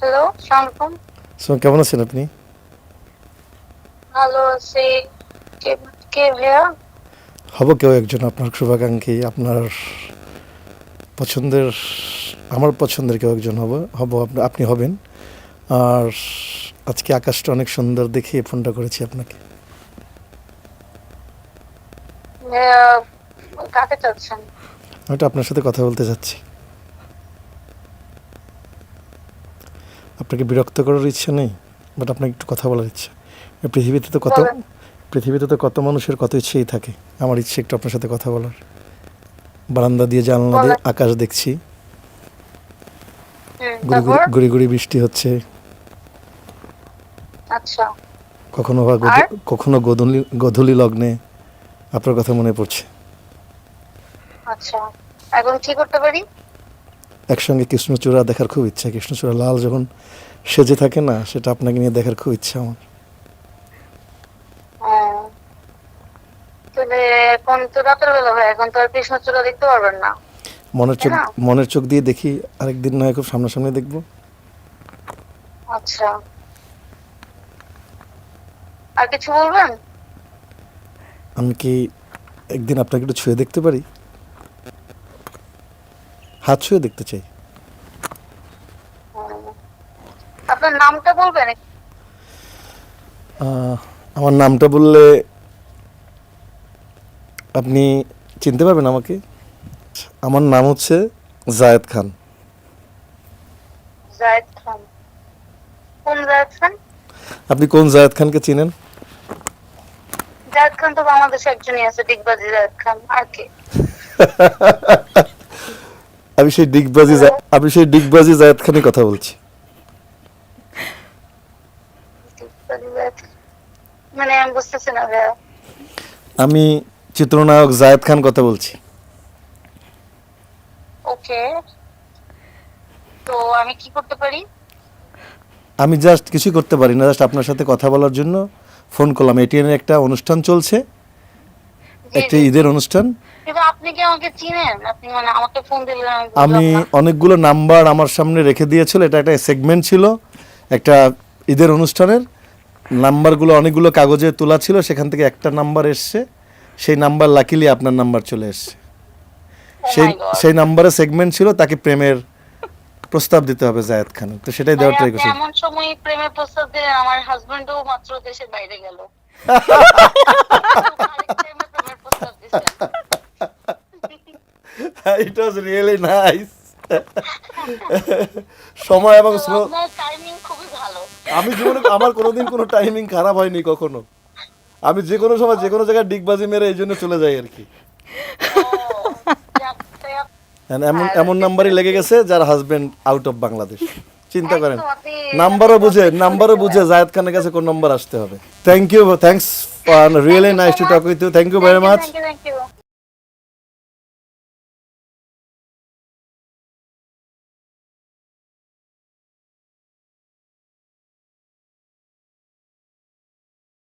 Hello, আসসালামু আলাইকুম। কেমন আছেন আপনি? ভালো আছি। কে কে ভাইয়া? হব কেউ একজন আপনার শুভাকাঙ্ক্ষী, আপনার পছন্দের, আমার পছন্দের কেউ একজন আপনি হবেন। আর আজকে আকাশটা অনেক সুন্দর দেখে ফোনটা করেছি আপনাকে। ভাইয়া কাকে চাচ্ছেন? আমি তো আপনার সাথে কথা বলতে চাচ্ছি। আপনাকে বিরক্ত করার ইচ্ছা নেই, বাট আপনাকে একটু কথা বলার ইচ্ছা। এই বলেন। পৃথিবীতে তো কত মানুষের কত ইচ্ছেই থাকে। আমার ইচ্ছে একটু আপনার সাথে কথা বলার। বারান্দা দিয়ে জানলা দিয়ে বলেন। আকাশ দেখছি, গুড়ি গুড়ি তারপর? গুড়ি গুড়ি বৃষ্টি হচ্ছে। আচ্ছা। কখনো বা আর? কখনো গোধূলি গোধূলি লগ্নে আপনার কথা মনে পড়ছে। আচ্ছা। এখন কি করতে পারি? একসঙ্গে কৃষ্ণচূড়া দেখার খুব ইচ্ছা। কৃষ্ণচূড়া লাল যখন সেজে থাকে না, সেটা আপনাকে নিয়ে দেখার খুব ইচ্ছা আমার। হ্যাঁ। তাহলে এখন তো রাতের বেলা ভাই, এখন তো আর কৃষ্ণচূড়া দেখতে পারবেন না, মনের তাই চোখ না? মনের চোখ দিয়ে দেখি, আরেকদিন নয় খুব সামনাসামনি দেখবো। আচ্ছা। আর কিছু বলবেন? আমি কি একদিন আপনাকে একটু ছুঁয়ে দেখতে পারি? হাত ছুঁয়ে দেখতে চাই। হুম, আপনার নামটা বলবেন? আমার নামটা বললে আপনি চিনতে পারবেন আমাকে? আমার নাম হচ্ছে জায়েদ খান। জায়েদ খান? কোন জায়েদ খান? আপনি কোন জায়েদ খানকে চিনেন? জায়েদ খান তো বাংলাদেশে একজনই আছে, ডিগবাজি জায়েদ খান। আর কে? হ্যালো? আমি সেই ডিগবাজি জায়েদ খানই কথা বলছি। ডিগবাজি জায়েদ, মানে আমি বুঝতেছি না ভাইয়া। আমি চিত্রনায়ক জায়েদ খান কথা বলছি। ওকে, তো আমি কি করতে পারি? আমি জাস্ট কিছুই করতে পারি না, জাস্ট আপনার সাথে কথা বলার জন্য ফোন করলাম। এটিএন এর একটা অনুষ্ঠান চলছে, জি একটা জি জি। ঈদের অনুষ্ঠান। কিন্তু আপনি কি আমাকে চিনেন? আপনি মানে আমাকে ফোন দিলেন, আমি আমি বুঝলাম না। অনেকগুলো নাম্বার আমার সামনে রেখে দিয়েছিল, এটা একটা সেগমেন্ট ছিল একটা ঈদের অনুষ্ঠানের। নাম্বারগুলো অনেকগুলো কাগজে তোলা ছিল, সেখান থেকে একটা নাম্বার এসছে। সেই নাম্বার লাকিলি আপনার নাম্বার চলে এসছে। ও সেই মাই গড। সেই নাম্বারে সেগমেন্ট ছিল তাকে প্রেমের প্রস্তাব দিতে হবে জায়েদ খানের, তো সেটাই ভাই দেওয়ার ট্রাই আপনি করছি। এমন সময় প্রেমের প্রস্তাব দিলেন, আমার হাজবেন্ডও মাত্র দেশের বাইরে গেল। খুব ভারী টাইমে প্রেমের প্রস্তাব দিচ্ছেন। ইট ওয়াজ রিয়েলি নাইস। সময় এবং তো স্লো। আপনার টাইমিং খুবই ভালো। আমি জীবনে আমার কোনোদিন কোনো টাইমিং খারাপ হয়নি কখনো। আমি যে কোনো সময় যে কোনো জায়গায় ডিগবাজি মেরে এই জন্য চলে যাই আর কি। ও, যাক, তাই And এমন আর এমন নাম্বারই লেগে definitely গেছে যার হাজবেন্ড আউট অফ বাংলাদেশ। চিন্তা করেন। একদম আপনি নাম্বারও বুঝে perfect নাম্বারও বলেছেন বুঝে ভাইয়া। জায়েদ খানের কাছে কোন নম্বর আসতে হবে। Thanks Thank really you so nice to talk much. With you, thank you very Thank you, much. thank you, thank you.